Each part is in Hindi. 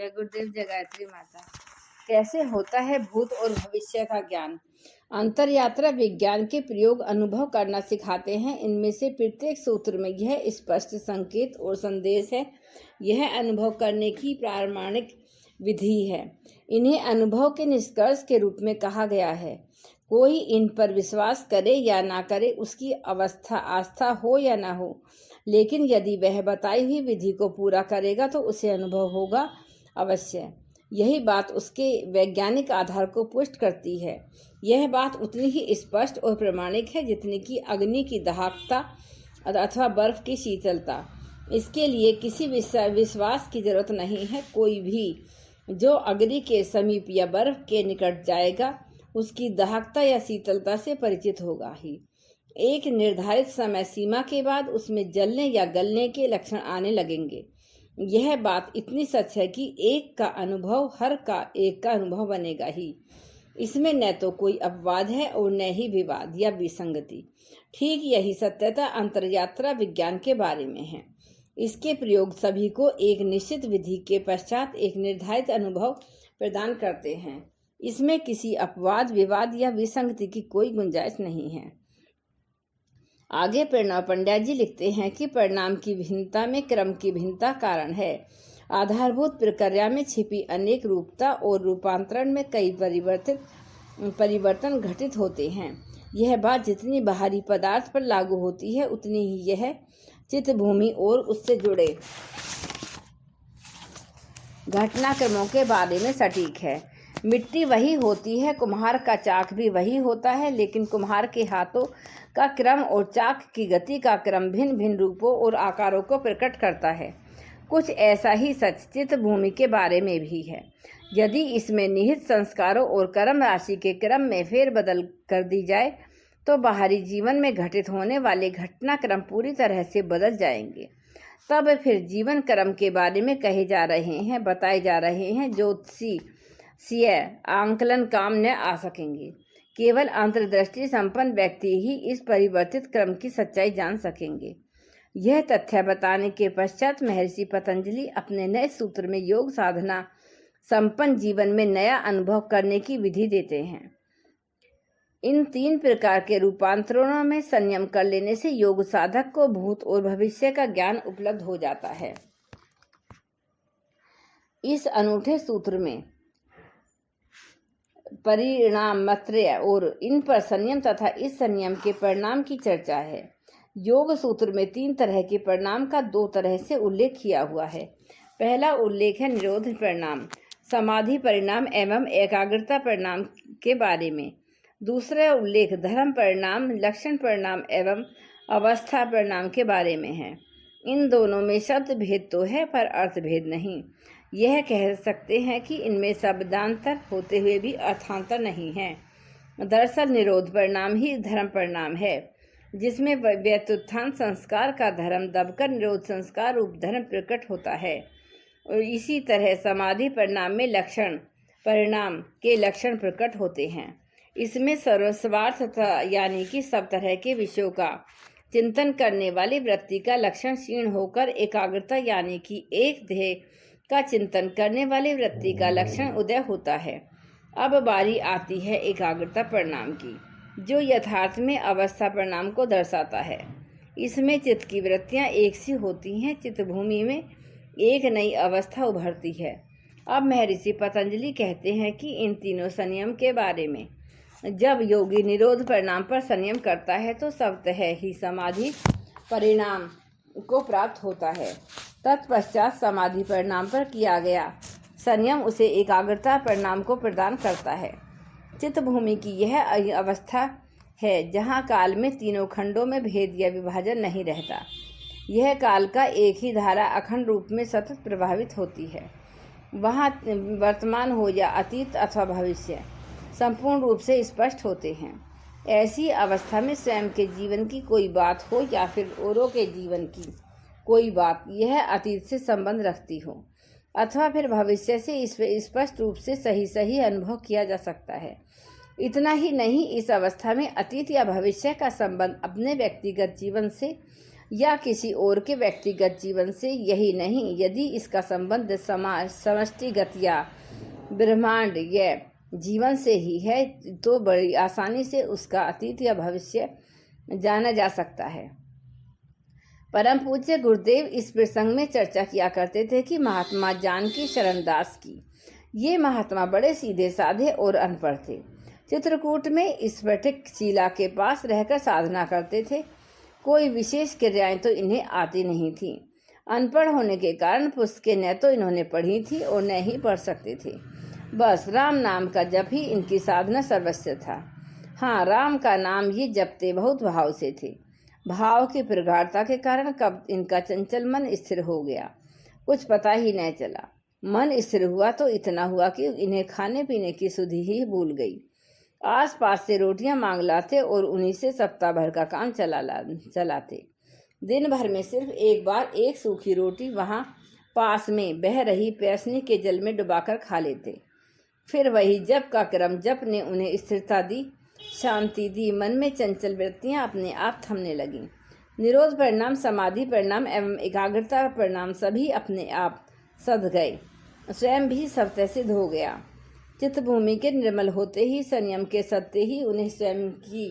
जय गुरुदेव, जय गायत्री माता। कैसे होता है भूत और भविष्य का ज्ञान? अंतर यात्रा विज्ञान के प्रयोग अनुभव करना सिखाते हैं। इनमें से प्रत्येक सूत्र में यह स्पष्ट संकेत और संदेश है। यह अनुभव करने की प्रामाणिक विधि है। इन्हें अनुभव के निष्कर्ष के रूप में कहा गया है। कोई इन पर विश्वास करे या ना करे, उसकी अवस्था आस्था हो या ना हो, लेकिन यदि वह बताई हुई विधि को पूरा करेगा तो उसे अनुभव होगा अवश्य। यही बात उसके वैज्ञानिक आधार को पुष्ट करती है। यह बात उतनी ही स्पष्ट और प्रामाणिक है जितनी कि अग्नि की दाहकता अथवा बर्फ की शीतलता। इसके लिए किसी विश्वास की जरूरत नहीं है। कोई भी जो अग्नि के समीप या बर्फ के निकट जाएगा उसकी दाहकता या शीतलता से परिचित होगा ही। एक निर्धारित समय सीमा के बाद उसमें जलने या गलने के लक्षण आने लगेंगे। यह बात इतनी सच है कि एक का अनुभव हर का एक का अनुभव बनेगा ही। इसमें न तो कोई अपवाद है और न ही विवाद या विसंगति। ठीक यही सत्यता अंतरयात्रा विज्ञान के बारे में है। इसके प्रयोग सभी को एक निश्चित विधि के पश्चात एक निर्धारित अनुभव प्रदान करते हैं। इसमें किसी अपवाद, विवाद या विसंगति की कोई गुंजाइश नहीं है। आगे प्रणव पंड्या जी लिखते हैं कि परिणाम की भिन्नता में क्रम की भिन्नता कारण है। आधारभूत प्रक्रिया में छिपी अनेक रूपता और रूपांतरण में कई परिवर्तन घटित होते हैं। यह बात जितनी बाहरी पदार्थ पर लागू होती है उतनी ही यह चित्तभूमि और उससे जुड़े घटनाक्रमों के बारे में सटीक है। मिट्टी वही होती है, कुम्हार का चाक भी वही होता है, लेकिन कुम्हार के हाथों का क्रम और चाक की गति का क्रम भिन्न भिन्न रूपों और आकारों को प्रकट करता है। कुछ ऐसा ही सच चित्तभूमि के बारे में भी है। यदि इसमें निहित संस्कारों और कर्म राशि के क्रम में फेरबदल कर दी जाए तो बाहरी जीवन में घटित होने वाले घटनाक्रम पूरी तरह से बदल जाएंगे। तब फिर जीवन क्रम के बारे में बताए जा रहे हैं ज्योतिषी आंकलन काम न आ सकेंगे। केवल अंतर्दृष्टि संपन्न व्यक्ति ही इस परिवर्तित क्रम की सच्चाई जान सकेंगे। यह तथ्य बताने के पश्चात महर्षि पतंजलि अपने नए सूत्र में योग साधना संपन्न जीवन में नया अनुभव करने की विधि देते हैं। इन 3 प्रकार के रूपांतरणों में संयम कर लेने से योग साधक को भूत और भविष्य का ज्ञान उपलब्ध हो जाता है। इस अनूठे सूत्र में परिणाम मात्रेय और इन पर संयम तथा इस संयम के परिणाम की चर्चा है। योग सूत्र में 3 तरह के परिणाम का 2 तरह से उल्लेख किया हुआ है। पहला उल्लेख है निरोध परिणाम, समाधि परिणाम एवं एकाग्रता परिणाम के बारे में। दूसरा उल्लेख धर्म परिणाम, लक्षण परिणाम एवं अवस्था परिणाम के बारे में है। इन दोनों में शब्द भेद तो है पर अर्थ भेद नहीं। यह कह सकते हैं कि इनमें शब्दांतर होते हुए भी अर्थांतर नहीं है। दरअसल निरोध परिणाम ही धर्म परिणाम है, जिसमें व्युत्थान संस्कार का धर्म दबकर निरोध संस्कार रूप धर्म प्रकट होता है। और इसी तरह समाधि परिणाम में लक्षण परिणाम के लक्षण प्रकट होते हैं। इसमें सर्वस्वार्थ यानी कि सब तरह के विषयों का चिंतन करने वाली वृत्ति का लक्षण क्षीण होकर एकाग्रता यानी कि एक ध्येय का चिंतन करने वाली वृत्ति का लक्षण उदय होता है। अब बारी आती है एकाग्रता परिणाम की, जो यथार्थ में अवस्था परिणाम को दर्शाता है। इसमें चित्त की वृत्तियां एक सी होती हैं, चित्तभूमि में एक नई अवस्था उभरती है। अब महर्षि पतंजलि कहते हैं कि इन तीनों संयम के बारे में। जब योगी निरोध परिणाम पर संयम करता है तो स्वतः ही समाधि परिणाम को प्राप्त होता है। तत्पश्चात समाधि परिणाम पर किया गया संयम उसे एकाग्रता परिणाम को प्रदान करता है। चित्तभूमि की यह अवस्था है जहाँ काल में तीनों खंडों में भेद या विभाजन नहीं रहता। यह काल का एक ही धारा अखंड रूप में सतत प्रभावित होती है। वहाँ वर्तमान हो या अतीत अथवा भविष्य संपूर्ण रूप से स्पष्ट होते हैं। ऐसी अवस्था में स्वयं के जीवन की कोई बात हो या फिर औरों के जीवन की कोई बात यह अतीत से संबंध रखती हो अथवा फिर भविष्य से स्पष्ट रूप से सही अनुभव किया जा सकता है। इतना ही नहीं, इस अवस्था में अतीत या भविष्य का संबंध अपने व्यक्तिगत जीवन से या किसी और के व्यक्तिगत जीवन से। यही नहीं, यदि इसका संबंध समाज, समष्टिगत या ब्रह्मांड या जीवन से ही है तो बड़ी आसानी से उसका अतीत या भविष्य जाना जा सकता है। परम पूज्य गुरुदेव इस प्रसंग में चर्चा किया करते थे कि महात्मा जानकी शरणदास की ये महात्मा बड़े सीधे साधे और अनपढ़ थे। चित्रकूट में स्फटिक शिला के पास रहकर साधना करते थे। कोई विशेष क्रियाएं तो इन्हें आती नहीं थी। अनपढ़ होने के कारण पुस्तकें न तो इन्होंने पढ़ी थी और न ही पढ़ सकते थे। बस राम नाम का जप ही इनकी साधना सर्वस्व था। हाँ, राम का नाम ये जपते बहुत भाव से थे। भाव की प्रगाढ़ता के कारण कब इनका चंचल मन स्थिर हो गया, कुछ पता ही नहीं चला। मन स्थिर हुआ तो इतना हुआ कि इन्हें खाने पीने की सुधि ही भूल गई। आस पास से रोटियां मांग लाते और उन्हीं से सप्ताह भर का काम चलाते। दिन भर में सिर्फ एक बार एक सूखी रोटी वहां पास में बह रही पैसनी के जल में डुबाकर खा लेते। फिर वही जप का क्रम जप ने उन्हें स्थिरता दी, शांति दी। मन में चंचल वृत्तियां अपने आप थमने लगीं। निरोध परिणाम, समाधि परिणाम एवं एकाग्रता परिणाम सभी अपने आप सध गए। स्वयं भी सत्य सिद्ध हो गया। चित्तभूमि के निर्मल होते ही, संयम के सत्य ही उन्हें स्वयं की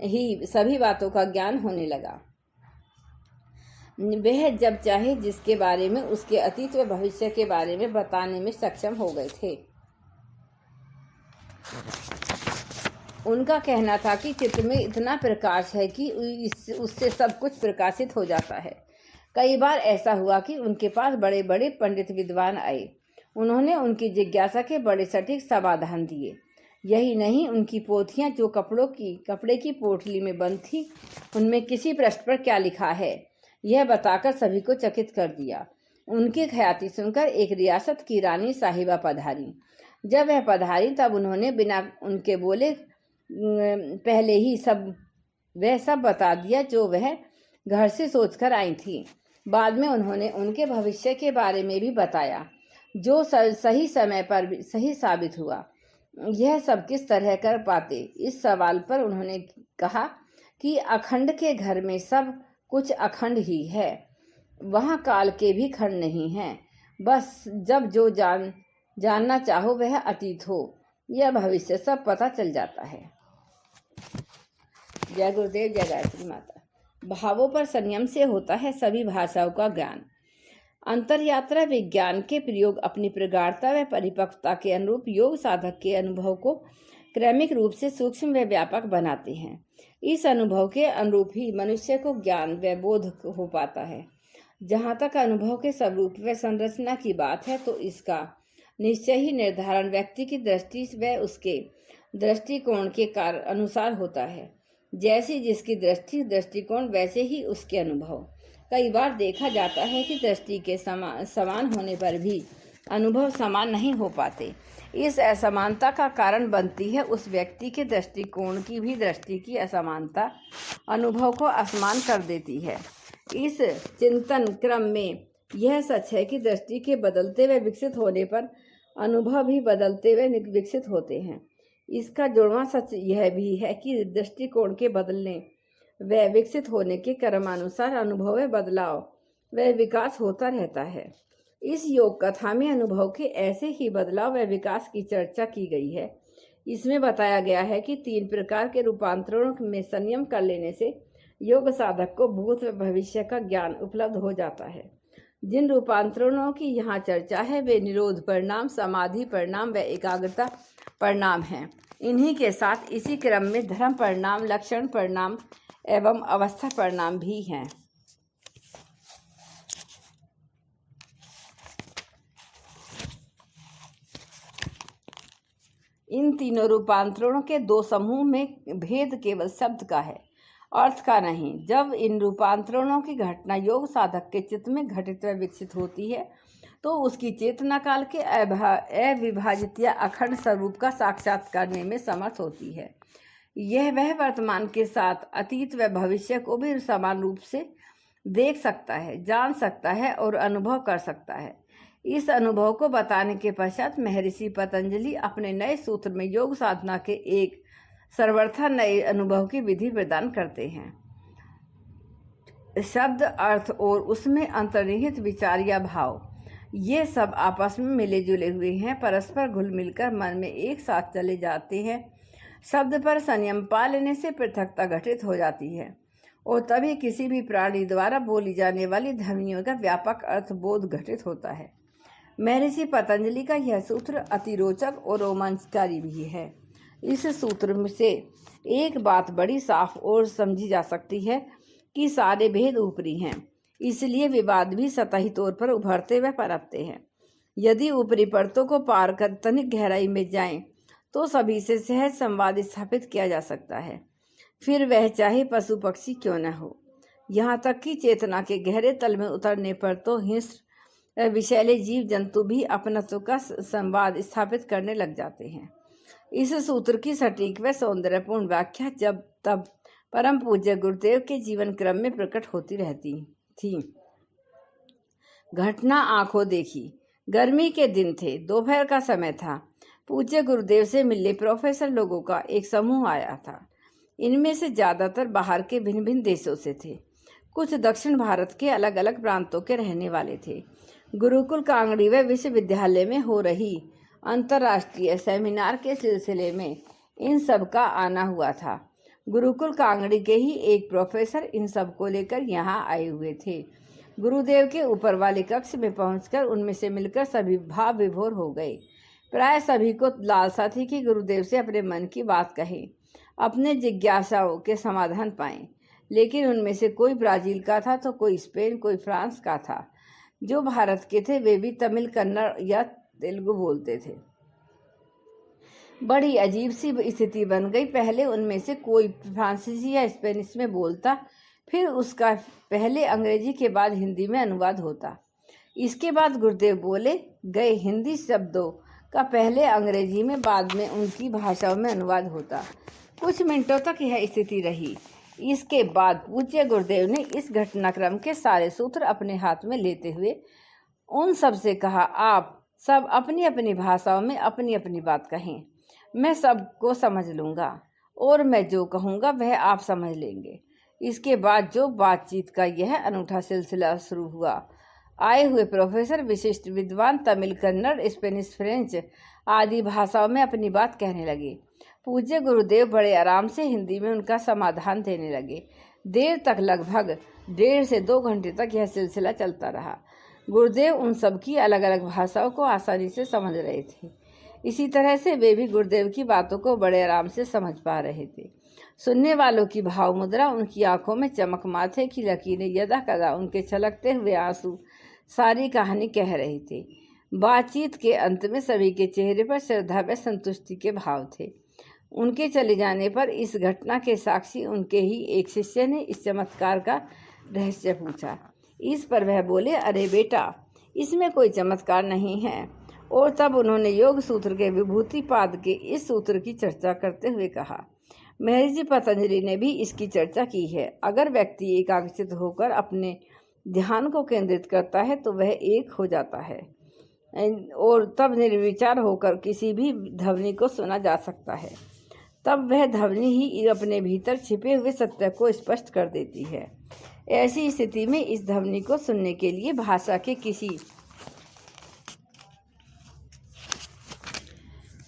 ही सभी बातों का ज्ञान होने लगा। वह जब चाहे जिसके बारे में, उसके अतीत व भविष्य के बारे में बताने में सक्षम हो गए थे। उनका कहना था कि चित्त में इतना प्रकाश है कि उससे सब कुछ प्रकाशित हो जाता है। कई बार ऐसा हुआ कि उनके पास बड़े बड़े पंडित विद्वान आए। उन्होंने उनकी जिज्ञासा के बड़े सटीक समाधान दिए। यही नहीं, उनकी पोथियां जो कपड़े की पोटली में बंद थी, उनमें किसी पृष्ठ पर क्या लिखा है यह बताकर सभी को चकित कर दिया। उनकी ख्याति सुनकर एक रियासत की रानी साहिबा पधारी। जब वह पधारी तब उन्होंने बिना उनके बोले पहले ही वह सब बता दिया जो वह घर से सोचकर आई थी। बाद में उन्होंने उनके भविष्य के बारे में भी बताया, जो सही समय पर सही साबित हुआ। यह सब किस तरह कर पाते? इस सवाल पर उन्होंने कहा कि अखंड के घर में सब कुछ अखंड ही है, वहाँ काल के भी खंड नहीं हैं। बस जब जो जानना चाहो वह अतीत हो या भविष्य, सब पता चल जाता है। जय गुरुदेव, जय गायत्री माता। भावों पर संयम से होता है सभी भाषाओं का ज्ञान। अंतरयात्रा विज्ञान के प्रयोग अपनी प्रगाढ़ता व परिपक्वता के अनुरूप योग साधक के अनुभव को क्रमिक रूप से सूक्ष्म व व्यापक बनाते हैं। इस अनुभव के अनुरूप ही मनुष्य को ज्ञान व बोध हो पाता है। जहाँ तक अनुभव के स्वरूप व संरचना की बात है तो इसका निश्चय ही निर्धारण व्यक्ति की दृष्टि व उसके दृष्टिकोण के अनुसार होता है। जैसी जिसकी दृष्टिकोण वैसे ही उसके अनुभव। कई बार देखा जाता है कि दृष्टि के समान होने पर भी अनुभव समान नहीं हो पाते। इस असमानता का कारण बनती है उस व्यक्ति के दृष्टिकोण की भी दृष्टि की असमानता अनुभव को असमान कर देती है। इस चिंतन क्रम में यह सच है कि दृष्टि के बदलते हुए विकसित होने पर अनुभव भी बदलते हुए विकसित होते हैं। इसका जुड़वां सच यह भी है कि दृष्टिकोण के बदलने व विकसित होने के क्रमानुसार अनुभव में बदलाव व विकास होता रहता है। इस योग कथा में अनुभव के ऐसे ही बदलाव व विकास की चर्चा की गई है। इसमें बताया गया है कि 3 प्रकार के रूपांतरणों में संयम कर लेने से योग साधक को भूत व भविष्य का ज्ञान उपलब्ध हो जाता है। जिन रूपांतरणों की यहाँ चर्चा है वे निरोध परिणाम, समाधि परिणाम व एकाग्रता परिणाम हैं। इन्हीं के साथ इसी क्रम में धर्म परिणाम, लक्षण परिणाम एवं अवस्था परिणाम भी हैं। इन तीनों रूपांतरणों के 2 समूह में भेद केवल शब्द का है, अर्थ का नहीं। जब इन रूपांतरणों की घटना योग साधक के चित्त में घटित व विकसित होती है तो उसकी चेतना काल के अविभाजित या अखंड स्वरूप का साक्षात करने में समर्थ होती है। यह वह वर्तमान के साथ अतीत व भविष्य को भी समान रूप से देख सकता है, जान सकता है और अनुभव कर सकता है। इस अनुभव को बताने के पश्चात महर्षि पतंजलि अपने नए सूत्र में योग साधना के एक सर्वथा नए अनुभव की विधि प्रदान करते हैं। शब्द, अर्थ और उसमें अंतर्निहित विचार या भाव, ये सब आपस में मिले जुले हुए हैं, परस्पर घुल मिलकर मन में एक साथ चले जाते हैं। शब्द पर संयम पा लेने से पृथकता घटित हो जाती है और तभी किसी भी प्राणी द्वारा बोली जाने वाली ध्वनियों का व्यापक अर्थ बोध घटित होता है। महर्षि पतंजलि का यह सूत्र अति रोचक और रोमांचकारी भी है। इस सूत्र से एक बात बड़ी साफ और समझी जा सकती है कि सारे भेद ऊपरी हैं, इसलिए विवाद भी सतही तौर पर उभरते व पनपते हैं। यदि ऊपरी परतों को पार कर तनिक गहराई में जाएं, तो सभी से सहज संवाद स्थापित किया जा सकता है, फिर वह चाहे पशु पक्षी क्यों न हो। यहाँ तक कि चेतना के गहरे तल में उतरने पर तो हिंस्र विषैले जीव जंतु भी अपनत्व का संवाद स्थापित करने लग जाते हैं। इस सूत्र की सटीक व सौंदर्यपूर्ण व्याख्या जब तब परम पूज्य गुरुदेव के जीवन क्रम में प्रकट होती रहती थी। घटना आंखों देखी। गर्मी के दिन थे, दोपहर का समय था। पूज्य गुरुदेव से मिलने प्रोफेसर लोगों का एक समूह आया था। इनमें से ज़्यादातर बाहर के भिन्न भिन्न देशों से थे, कुछ दक्षिण भारत के अलग अलग प्रांतों के रहने वाले थे। गुरुकुल कांगड़ी व विश्वविद्यालय में हो रही अंतर्राष्ट्रीय सेमिनार के सिलसिले में इन सब का आना हुआ था। गुरुकुल कांगड़ी के ही एक प्रोफेसर इन सब को लेकर यहाँ आए हुए थे। गुरुदेव के ऊपर वाले कक्ष में पहुंचकर उनमें से मिलकर सभी भाव विभोर हो गए। प्राय सभी को लालसा थी कि गुरुदेव से अपने मन की बात कहें, अपने जिज्ञासाओं के समाधान पाएं। लेकिन उनमें से कोई ब्राजील का था तो कोई स्पेन, कोई फ्रांस का था। जो भारत के थे वे भी तमिल, कन्नड़ या तेलुगु बोलते थे। बड़ी अजीब सी स्थिति बन गई। पहले उनमें से कोई फ्रांसीसी या स्पेनिश में बोलता, फिर उसका पहले अंग्रेजी के बाद हिंदी में अनुवाद होता। इसके बाद गुरुदेव बोले गए हिंदी शब्दों का पहले अंग्रेजी में, बाद में उनकी भाषाओं में अनुवाद होता। कुछ मिनटों तक यह स्थिति रही। इसके बाद पूज्य गुरुदेव ने इस घटनाक्रम के सारे सूत्र अपने हाथ में लेते हुए उन सब से कहा, आप सब अपनी अपनी भाषाओं में अपनी अपनी बात कहें, मैं सबको समझ लूँगा और मैं जो कहूँगा वह आप समझ लेंगे। इसके बाद जो बातचीत का यह अनूठा सिलसिला शुरू हुआ। आए हुए प्रोफेसर विशिष्ट विद्वान तमिल, कन्नड़, स्पेनिश, फ्रेंच आदि भाषाओं में अपनी बात कहने लगे। पूज्य गुरुदेव बड़े आराम से हिंदी में उनका समाधान देने लगे। देर तक, लगभग 1.5 से 2 घंटे तक यह सिलसिला चलता रहा। गुरुदेव उन सब की अलग अलग भाषाओं को आसानी से समझ रहे थे। इसी तरह से वे भी गुरुदेव की बातों को बड़े आराम से समझ पा रहे थे। सुनने वालों की भाव मुद्रा, उनकी आंखों में चमक, माथे की लकीरें, यदा कदा उनके छलकते हुए आंसू सारी कहानी कह रहे थे। बातचीत के अंत में सभी के चेहरे पर श्रद्धा व संतुष्टि के भाव थे। उनके चले जाने पर इस घटना के साक्षी उनके ही एक शिष्य ने इस चमत्कार का रहस्य पूछा। इस पर वह बोले, अरे बेटा, इसमें कोई चमत्कार नहीं है। और तब उन्होंने योग सूत्र के विभूति पाद के इस सूत्र की चर्चा करते हुए कहा, महर्षि पतंजलि ने भी इसकी चर्चा की है। अगर व्यक्ति एकाग्रचित होकर अपने ध्यान को केंद्रित करता है तो वह एक हो जाता है और तब निर्विचार होकर किसी भी ध्वनि को सुना जा सकता है। तब वह ध्वनि ही अपने भीतर छिपे हुए सत्य को स्पष्ट कर देती है। ऐसी स्थिति में इस ध्वनि को सुनने के लिए भाषा के किसी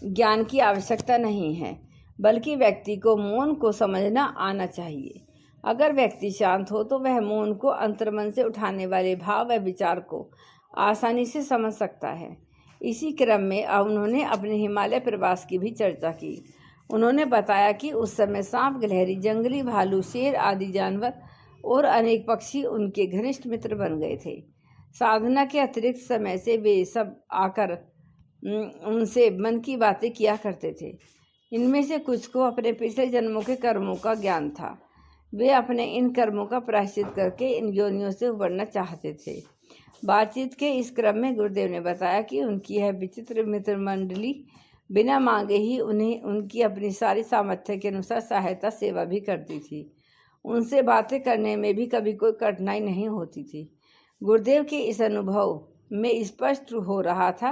ज्ञान की आवश्यकता नहीं है, बल्कि व्यक्ति को मौन को समझना आना चाहिए। अगर व्यक्ति शांत हो तो वह मौन को अंतर्मन से उठाने वाले भाव व विचार को आसानी से समझ सकता है। इसी क्रम में अब उन्होंने अपने हिमालय प्रवास की भी चर्चा की। उन्होंने बताया कि उस समय सांप, गिलहरी, जंगली भालू, शेर आदि जानवर और अनेक पक्षी उनके घनिष्ठ मित्र बन गए थे। साधना के अतिरिक्त समय से वे सब आकर उनसे मन की बातें किया करते थे। इनमें से कुछ को अपने पिछले जन्मों के कर्मों का ज्ञान था। वे अपने इन कर्मों का प्रायश्चित करके इन योनियों से उबरना चाहते थे। बातचीत के इस क्रम में गुरुदेव ने बताया कि उनकी यह विचित्र मित्र मंडली बिना मांगे ही उन्हें उनकी अपनी सारी सामर्थ्य के अनुसार सहायता सेवा भी करती थी। उनसे बातें करने में भी कभी कोई कठिनाई नहीं होती थी। गुरुदेव के इस अनुभव में स्पष्ट हो रहा था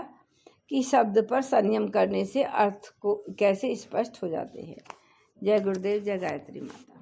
कि शब्द पर संयम करने से अर्थ को कैसे स्पष्ट हो जाते हैं। जय गुरुदेव, जय गायत्री माता।